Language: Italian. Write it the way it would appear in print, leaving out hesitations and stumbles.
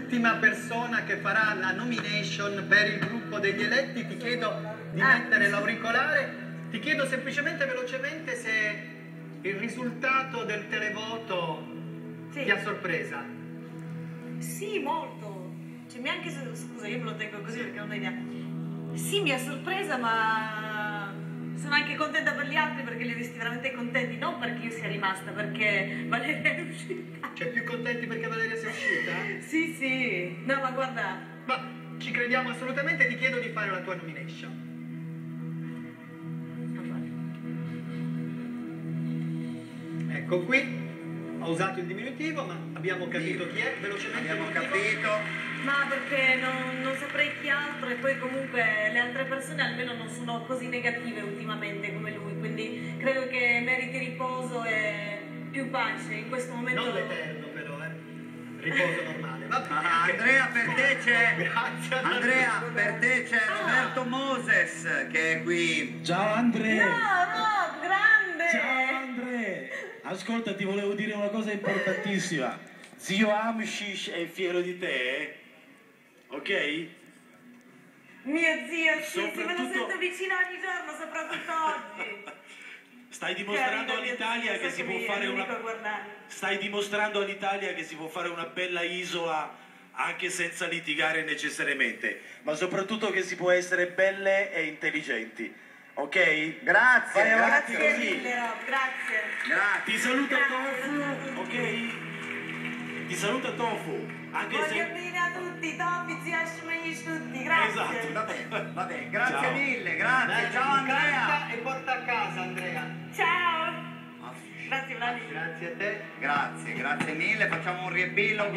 l'ultima persona che farà la nomination per il gruppo degli eletti, ti chiedo di mettere l'auricolare. Ti chiedo semplicemente velocemente se il risultato del televoto ti ha sorpresa. Sì, molto. Cioè, mi anche scusa, io me lo tengo così perché non ho idea. Sì, mi ha sorpresa, ma sono anche contenta per gli altri perché li ho visti veramente contenti, non perché io sia rimasta, perché Valeria è uscita. Cioè, più contenti perché Valeria sia uscita? Sì, sì. No, ma guarda. Ma ci crediamo assolutamente, ti chiedo di fare la tua nomination. Ecco qui, ho usato il diminutivo, ma abbiamo capito chi è, velocemente. Abbiamo capito. Ma perché non saprei chi altro e poi comunque le altre persone almeno non sono così negative ultimamente come lui, quindi credo che meriti riposo e più pace in questo momento. Non l'eterno però, riposo normale. Va bene. Andrea, per te c'è... Grazie. Andrea, per te c'è Roberto Moses che è qui. Ciao Andrea! No, grande! Ciao Andrea! Ascolta, ti volevo dire una cosa importantissima. Zio Amshish è fiero di te, ok? Mio zio, sì, me lo Soprattutto- sento vicino ogni giorno, soprattutto oggi. Stai dimostrando Carino, all'Italia mio zio, che si so può mi fare unico una... a guardare. Stai dimostrando all'Italia che si può fare una bella isola anche senza litigare necessariamente, ma soprattutto che si può essere belle e intelligenti. Ok? Grazie, Vai avanti Grazie così. mille, Rob, grazie. Grazie. Ti saluta Grazie. Tofu, ok? Ti saluta Tofu, anche Voglio se... bene a tutti, Topi, zio Ashmesh, tutti, grazie. Esatto. Vabbè, grazie Ciao. mille, grazie. Ciao Andrea. Canta e porta a casa, Andrea. Ciao. Grazie, bravi. Grazie a te. Grazie mille. Facciamo un riepilogo.